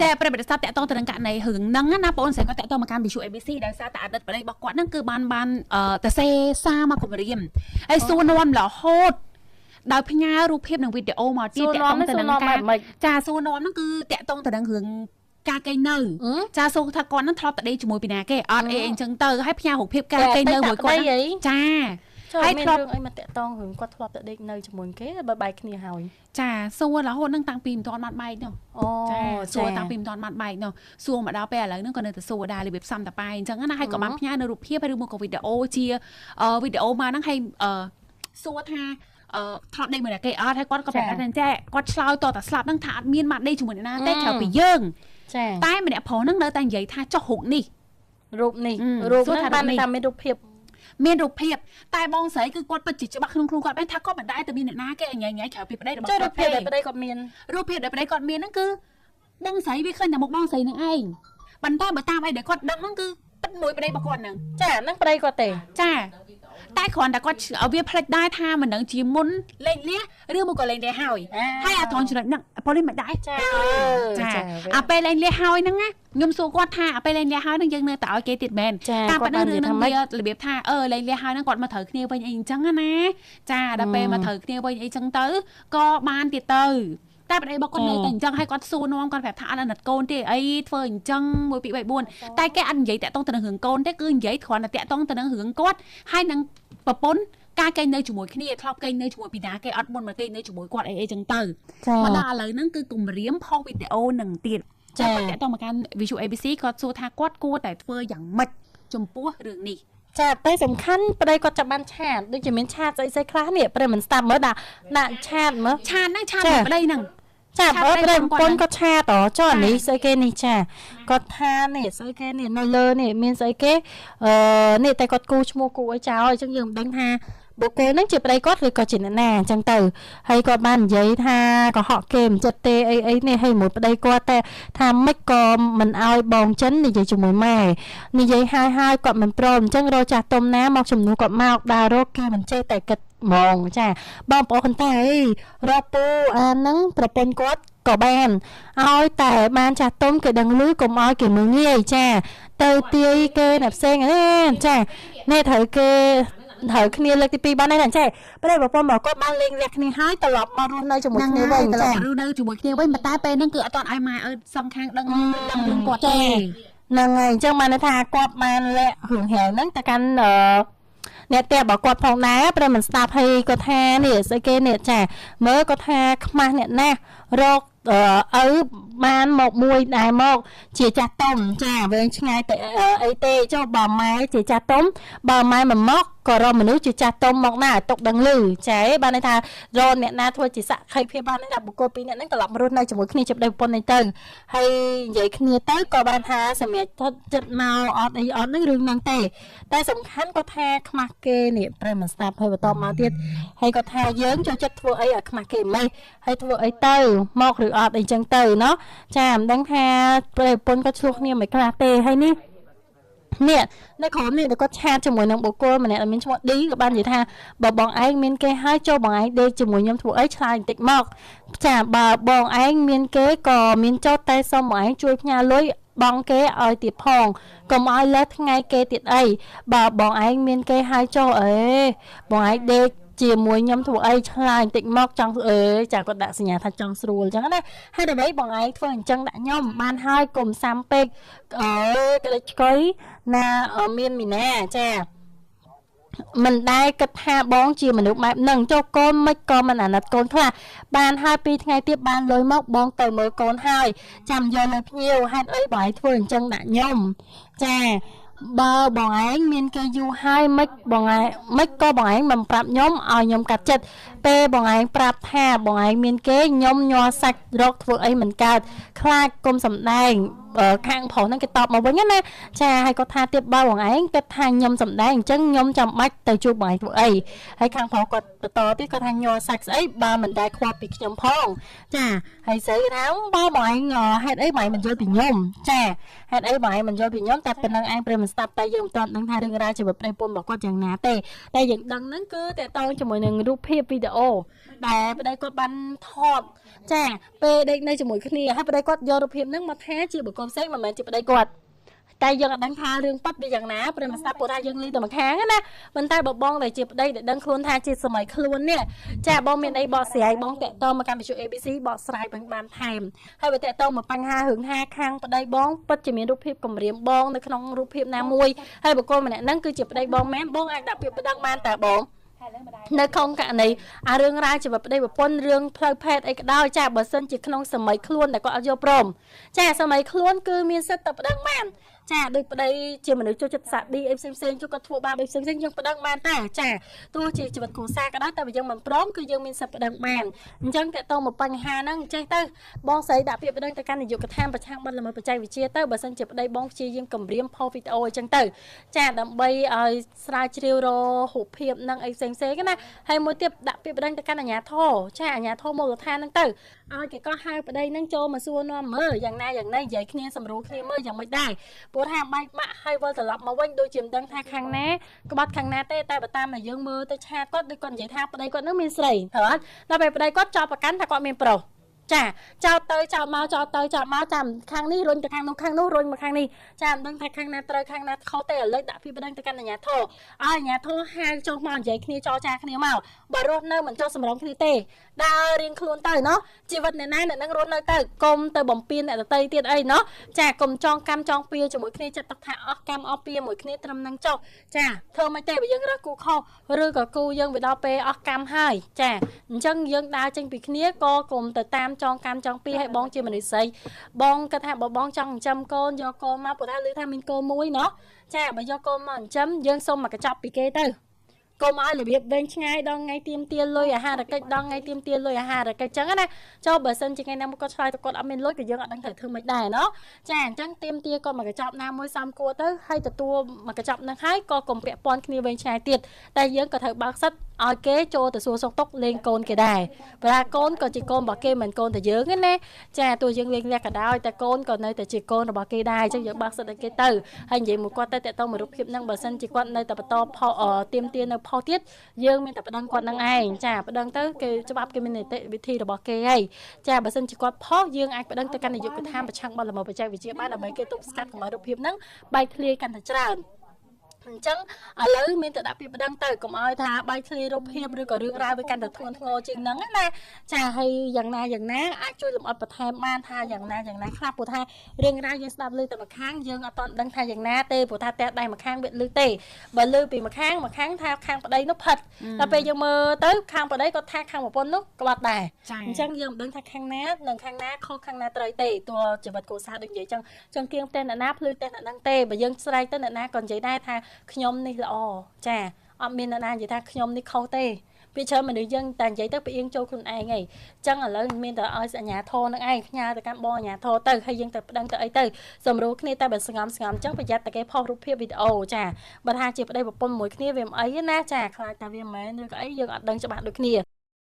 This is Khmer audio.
តែប្រិបត្តិសាស្ត្រតាក់ទងទៅនឹងករណីរឿងហ្នឹងណាបងស្រីគាត់តាក់ទងមកកាន់ Visual ABC ដោយសារតែអតីតប្តីរបស់គាត់ហ្នឹងគឺបានទៅសេសារមកគម្រាមហើយសួរនាំរហូតដោយផ្ញើរូបភាពនិងវីដេអូមកទៀតតាក់ទងទៅនឹងការចាសួរនាំហ្នឹងគឺតាក់ទងទៅនឹងរឿងការកេងនៅចាសួរថាគាត់ហ្នឹងធ្លាប់តែដេកជាមួយពីណាគេអត់អីអញ្ចឹងទៅហើយផ្ញើរូបភាពការកេងនៅមួយគាត់ចាហើយមានរឿងអីមកតាក់ទងរឿងគាត់ធ្លាប់តែដេកនៅជាមួយគេបើបែកគ្នាហើយចាសួររហូតនឹងតាំងពីមិនទាន់បាត់បែកនោះចាសួរតាំងពីមិនទាន់បាត់បែកនោះសួរមកដល់ពេលឥឡូវហ្នឹងក៏នៅតែសួរដែររបៀបសំតប៉ែអញ្ចឹងណាហើយក៏បានផ្ញើនៅរូបភាពហើយឬមកក៏វីដេអូជាវីដេអូមកហ្នឹងហើយសួរថាធ្លាប់ដេកមួយណាគេអត់ហើយគាត់ក៏ប្រាប់ថាចាគាត់ឆ្លើយតតែស្លាប់ហ្នឹងថាអត់មានមកដេកជាមួយអ្នកណាទេក្រៅពីយើងចាតែម្នាក់ប្រុសហ្នឹងនៅតែនិយាយថាចុះរូបនេះរូបហ្នឹងបានថាមានរូបភាពតែបងស្រីគឺគាត់ពិតជាច្បាស់ក្នុងខ្លួនគាត់ថាគាត់មិនដែរទៅមានអ្នកណាគេញ៉ៃក្រៅពីប្តីរបស់គាត់រូបភាពដែលប្តីគាត់មានរូបភាពដែលប្តីគាត់មានហ្នឹងគឺបងស្រីវាឃើញតែមុខបងស្រីនឹងឯងប៉ុន្តែបើតាមអីដែលគាត់ដឹងហ្នឹងគឺពិតមួយប្តីរបស់គាត់ហ្នឹងចាហ្នឹងប្តីគាត់ទេចាតែគ្រាន់តែគាត់វាផ្លេចដែរថាមិនដឹងជាមុនលេងលះឬមកក៏លេងលះហើយអាត្រង់ចំណុចហ្នឹងប៉ូលីសមិនដែរចាអាពេលលេងលះហើយហ្នឹងណាខ្ញុំសួរគាត់ថាអាពេលលេងលះហើយហ្នឹងយើងនៅតែឲ្យគេទៀតមែនការប៉ណ្ណឹងរឿងហ្នឹងវារបៀបថាលេងលះហើយហ្នឹងគាត់មកត្រូវគ្នាវិញអីអញ្ចឹងណាចាដល់ពេលមកត្រូវគ្នាវិញអីចឹងទៅក៏បានទៀតទៅតែប្តីរបស់គាត់នៅតែអញ្ចឹងហើយគាត់សួរនាំគាត់ប្រាប់ថាអត់អាណិតកូនទេអីធ្វើអញ្ចឹង1 2 3 4តែគេអត់និយាយតាក់ទងទៅនឹងរឿងកូនទេគឺនិយាយគ្រាន់តែតាក់ទងទៅនឹងរឿងគាត់ហើយនឹងប្រពន្ធការកេងនៅជាមួយគ្នាធ្លាប់កេងនៅជាមួយពីណាគេអត់មុនមកកេងនៅជាមួយគាត់អីចឹងទៅមកដល់ឥឡូវហ្នឹងគឺគម្រាមផុសវីដេអូនឹងទៀតចាតាក់ទងមកកាន់ Visual ABC គាត់សួរថាគាត់គួរតែធ្វើយ៉ាងម៉េចចំពោះរឿងនេះចាតែសំខាន់ប្តីគាត់ចាប់បានឆាតដូចជាមានឆាតស្អីខ្លះនេះប្រិមិនស្ដាប់មើលដាក់ឆាតមើលឆាតហ្នឹងឆាតប្តីហ្នឹងចាបើប្រិប្រពន្ធគាត់ឆាតចុះនេះស្អីគេនេះចាគាត់ថានេះស្អីគេនេះនៅលើនេះមានស្អីគេនេះតែគាត់គូឈ្មោះគូអីចោលអញ្ចឹងយើងមិនដឹងថាបុគ្គលហ្នឹងជាប្តីគាត់ឬក៏ជាអ្នកណាអញ្ចឹងទៅហើយគាត់បាននិយាយថាកុហកគេមិនចិត្តទេអីនេះហើយមួយប្តីគាត់តែថាម៉េចក៏មិនអោយបងចិននិយាយជាមួយម៉ែនិយាយហើយគាត់មិនព្រមអញ្ចឹងរកចាស់ទុំណាមកជំនួសគាត់មកដើររកគេមិនចេះតែគិតហ្មងចាបងប្អូនតែរកពូអាហ្នឹងប្រពន្ធគាត់ក៏បានឲ្យតែបានចាស់ទុំគេដឹងឮកុំឲ្យគេមើលងាយចាទៅទាយគេអ្នកផ្សេងចានេះត្រូវគេត្រូវគ្នាលើកទី2បានហើយចាប្តីប្រពន្ធមកគាត់បានលេងលះគ្នាហើយត្រឡប់មករស់នៅជាមួយគ្នាវិញត្រឡប់រស់នៅជាមួយគ្នាវិញតែពេលហ្នឹងគឺអត់ទាន់ឲ្យម៉ែឲ្យសងខាងដឹងរឿងគាត់ទេហ្នឹងហើយអញ្ចឹងបានថាគាត់បានលាក់រឿងហែហ្នឹងទៅកាន់អ្នកតែបើគាត់ផងដែរព្រោះមិនស្ដាប់ហើយគាត់ថានេះស្អីគេនេះចាមើលគាត់ថាខ្មាស់អ្នកណារកឪបានមកមួយដែរមកជាចាស់ទុំចាវែងឆ្ងាយទៅអីទេចុះបើម៉ែជាចាស់ទុំបើម៉ែមិនមកក៏រកមនុស្សជាចាស់ទុំមកណាឲ្យຕົកដឹងឮចាបានន័យថារកអ្នកណាធ្វើជាសក្ខីភាពបានថាបុគ្គលពីរអ្នកហ្នឹងត្រឡប់មករស់នៅជាមួយគ្នាជាប្តីប្រពន្ធនេះទៅហើយនិយាយគ្នាទៅក៏បានថាសម្រាប់ចិត្តមកអត់អីអត់ហ្នឹងរឿងហ្នឹងទេតែសំខាន់គាត់ថាខ្មាស់គេនេះប្រិមស្ដាប់ហើយបន្តមកទៀតហើយគាត់ថាយើងចូលចិត្តធ្វើអីឲ្យខ្មាស់គេមិនហើយធ្វើអីទៅមកឬអត់អីចឹងទៅណោះចាមិនដឹងថាប្រិយប្រពន្ធគាត់ឆ្លោះគ្នាមិនខ្លះទេហើយនេះនៅក្រុមនេះគាត់ឆាតជាមួយនឹងបុគ្គលម្នាក់ដែលមានឈ្មោះឌីក៏បាននិយាយថាបើបងឯងមានគេហើយចូលបងឯងដេកជាមួយខ្ញុំធ្វើអីឆ្លើយបន្តិចមកចាបើបងឯងមានគេក៏មានចោតតែសុំបងឯងជួយផ្ញើលុយបងគេឲ្យទៀតផងកុំឲ្យលើថ្ងៃគេទៀតអីបើបងឯងមានគេហើយចោអេបងឯងដេកជាមួយខ្ញុំធ្វើអីឆ្លើយបន្តិចមកចង់ចាគាត់ដាក់សញ្ញាថាចង់ស្រួលអញ្ចឹងណាហើយដើម្បីបងឯងធ្វើអញ្ចឹងដាក់ខ្ញុំបានហើយកុំសាំពេកក្តិចឆ្កុយណាមានមីណាចាមិនដែលគិតថាបងជាមនុស្សបែបហ្នឹងចុះកូនមិនក៏មិនអាណិតកូនខ្លះបានហើយ2ថ្ងៃទៀតបានលុយមកបងទៅមើលកូនហើយចាំយកលើភ្ញៀវហេតុអីបងឯងធ្វើអញ្ចឹងដាក់ខ្ញុំចាបើបងឯងមានគេយូរហើយមិនក៏បងឯងមិនប្រាប់ខ្ញុំឲ្យខ្ញុំកាត់ចិត្តពេលបងឯងប្រាប់ថាបងឯងមានគេខ្ញុំញ័រសាច់រកធ្វើអីមិនកើតខ្លាចគុំសំដែង ខាងប្រុសហ្នឹងគេតបមកវិញណាចាហើយគាត់ថាទៀតបើបងឯងគាត់ថាខ្ញុំសំដែងអញ្ចឹងខ្ញុំចាំបាច់ទៅជួបបងឯងធ្វើអីហើយខាងប្រុសគាត់បន្តទៀតគាត់ថាញ័រសាច់ស្អីបើមិនដែលខ្វល់ពីខ្ញុំផងចាហើយស្រីថាបើបងឯងហេតុអីបងឯងមិនយល់ពីខ្ញុំចាហេតុអីបងឯងមិនយល់ពីខ្ញុំតែប៉ុណ្្នឹងឯងព្រមស្ដាប់តែយើងមិនទាន់ដឹងថារឿងរ៉ាវជីវិតប្តីប្រពន្ធរបស់គាត់យ៉ាងណាទេតែយើងដឹងហ្នឹងគឺតើតងជាមួយនឹងរូបភាពវីដេអូដែលប្តីគាត់បានថតចាពេលដេកនៅជាមួយគ្នាហើយប្តីគាត់យករូបភាពហ្នឹងមកថាជាបុគ្គលផ្សេងមិនមែនជាប្តីគាត់តែយើងអត់ដឹងថារឿងប៉ັດវាយ៉ាងណាព្រមស្ដាប់ព្រោះថាយើងលឺតែម្ខាងណាប៉ុន្តែបងដែលជាប្តីដែលដឹងខ្លួនថាជាសម័យខ្លួននេះចាបងមានអីបកស្រាយបងតាក់ទងមកកម្មវិធី ABC បកស្រាយបានថែមហើយបើតាក់ទងមកបញ្ហារឿងថាខាងប្តីបងពិតជាមានរូបភាពគម្រាមបងនៅក្នុងរូបភាពណាមួយហើយបុគ្គលម្នាក់ហ្នឹងគឺជាប្តីបងមែនបងអាចដាក់ពាក្យប្តឹងបានតើបងនៅក្នុងករណីរឿងរ៉ាវជីវិតប្តីប្រពន្ធរឿងផ្លូវភេទអីក៏ដោយចាបើសិនជាក្នុងសម័យខ្លួនតែគាត់អត់យកព្រមចាសម័យខ្លួនគឺមានសិទ្ធិទៅប្តឹងបានចាដោយប្តីជាមនុស្សចូលចិត្តសាឌីអីផ្សេងជួគាត់ធ្វើបាបអីផ្សេងយើងប្តឹងបានតែចាទោះជាជីវិតគ្រួសារក៏ដោយតែបើយើងមិនព្រមគឺយើងមានសិទ្ធិប្តឹងបានអញ្ចឹងតើតើមកបញ្ហាហ្នឹងចេះទៅបងស្រីដាក់ពាក្យប្តឹងទៅកាន់នាយកដ្ឋានប្រឆាំងបទល្មើសបច្ចេកវិទ្យាទៅបើសិនជាប្តីបងព្យាយាមគម្រាមផុសវីដេអូអញ្ចឹងទៅចាដើម្បីឲ្យស្រាវជ្រាវរករូបភាពហ្នឹងអីផ្សេងណាហើយមួយទៀតដាក់ពាក្យប្តឹងទៅកាន់អាជ្ញាធរចាអាជ្ញាធរមូលដ្ឋានហ្នឹងទៅឲ្យគេក៏ហៅប្តីហ្នឹងចូលមកសួរនាំមើលយ៉ាងណានិយាយគ្នាសម្រួលគ្នាមើលយ៉ាងម៉េចដែរព្រោះថាបែកបាក់ហើយវិលត្រឡប់មកវិញដូចជាមិនដឹងថាខាងណាក្បត់ខាងណាទេតែបើតាមតែយើងមើលទៅឆាតគាត់ដូចគាត់និយាយថាប្តីគាត់នឹងមានស្រីត្រូវអត់ដល់ពេលប្តីគាត់ចោទប្រកាន់ថាគាត់មានប្រុសចាចោតទៅចោតមកចោតទៅចោតមកចាំខាងនេះរុញទៅខាងនោះខាងនោះរុញមកខាងនេះចាមិនដឹងថាខាងណាត្រូវខាងណាខុសទេឥឡូវដាក់ពីប្តឹងទៅកាន់អាជ្ញាធរឲ្យអាជ្ញាធរហៅចុះមកនិយាយគ្នាចរចាគ្នាមកបើរស់នៅមិនចុះសម្រងគ្នាទេដើររៀងខ្លួនទៅណោះជីវិតអ្នកណាអ្នកនឹងរស់នៅទៅកុំទៅបំពេញអ្នកដទៃទៀតអីណោះចាកុំចងកម្មចងពៀជាមួយគ្នាចិត្តថាអស់កម្មអស់ពៀមួយគ្នាត្រឹមនឹងចុះចាធ្វើមិនទេបើយើងរើសគូខុសឬក៏គូយើងវាដល់ពេលអស់កម្មហើយចាអញ្ចឹងយើងដើរចេញពីគ្នាក៏កុំទៅតាមចងកម្មចង់ពីឲ្យបងជាមនុស្សស្រីបងគាត់ថាបើបងចង់ចិញ្ចឹមកូនយកកូនមកព្រោះថាឮថាមានកូនមួយណោះចាបើយកកូនមកចិញ្ចឹមយើងសុំមកកញ្ចប់ពីគេទៅកុំឲ្យរបៀបវែងឆ្ងាយដល់ថ្ងៃទៀមទាលុយអាហារកិច្ចដល់ថ្ងៃទៀមទាលុយអាហារកិច្ចចឹងណាចូលបើសិនជាថ្ងៃណាមួយគាត់ឆ្លើយទៅគាត់អត់មានលុយក៏យើងអត់ដឹងត្រូវធ្វើមិនដែរណោះចាអញ្ចឹងទៀមទាគាត់មកកញ្ចប់ណាមួយសំគួរទៅហើយទទួលមកកញ្ចប់នឹងហើយក៏កុំពាក់ព័ន្ធគ្នាវែងឆ្ងាយទៀតតែយើងក៏ត្រូវបើកសិទ្ធឲ្យគេចូលទៅសួរសុខទុក្ខលេងកូនគេដែរព្រោះកូនក៏ជាកូនរបស់គេមិនកូនតែយើងណាចាទោះយើងលេងលះក៏ដោយតែកូនក៏នៅតែជាកូនរបស់គេដែរអញ្ចឹងយើងបើកសិទ្ធឲ្យគេទៅហើយនិយាយមួយគាត់ទៅតាក់ទងមួយរូបភាពហ្នឹងបើសិនជាគាត់នៅតែបន្តទៀមទានៅផុសទៀតយើងមានតែប្តឹងគាត់នឹងឯងចាប្តឹងទៅគេច្បាប់គេមាននីតិវិធីរបស់គេហើយចាបើសិនជាគាត់ផុសយើងអាចប្តឹងទៅកាន់នាយកដ្ឋានប្រឆាំងបទល្មើសបច្ចេកវិទ្យាបានដើម្បីគេទប់ស្កាត់កុំឲ្យរូបភាពហ្នឹងបែកធ្លាយកាន់តែច្រើនអញ្ចឹងឥឡូវមានតែដាក់ពាក្យប្តឹងទៅកុំឲ្យថាបែកធ្លាយរូបភាពឬក៏រឿងរ៉ាវវាកាន់តែធ្ងន់ធ្ងរជាងហ្នឹងណាចាហើយយ៉ាងណាអាចជួយលម្អិតបន្ថែមបានថាយ៉ាងណាខ្លះព្រោះថារឿងរ៉ាវយើងស្ដាប់ឮតែម្ខាងយើងអត់ទាន់ដឹងថាយ៉ាងណាទេព្រោះថាតែដៃម្ខាងវាឮទេបើឮពីម្ខាងថាខាងប្តីនោះផិតដល់ពេលយើងមើលទៅខាងប្តីគាត់ថាខាងប្រពន្ធនោះក្បត់ដែរអញ្ចឹងយើងមិនដឹងថាខាងណានិងខាងណាខុសខាងណាត្រូវទេតួជីវិតគ្រួសារដូចនិយាយអញ្ចឹងចង់គៀងផ្ទះអ្នកណាភ្លឺផ្ទះអ្នកហ្នឹងទេបើយើងស្រែកទៅអ្នកណាក៏និយាយដែរថាខ្ញុំនេះល្អចាអត់មានអ្នកណានិយាយថាខ្ញុំនេះខុសទេពីច្រើនមនុស្សយើងតែនិយាយទៅផ្អៀងចូលខ្លួនឯងហីអញ្ចឹងឥឡូវមានតែឲ្យអាជ្ញាធរនឹងឯងផ្ញើទៅកាន់បងអាជ្ញាធរទៅហើយយើងទៅប្តឹងទៅអីទៅសម្រួលគ្នាតែបើស្ងំអញ្ចឹងប្រយ័ត្នតែគេផុសរូបភាពវីដេអូចាបើថាជាប្តីប្រពន្ធមួយគ្នាវាមិនអីណាចាខ្លាចតែវាមិនមែនឬក៏អីយើងអត់ដឹងច្បាស់ដូចគ្នា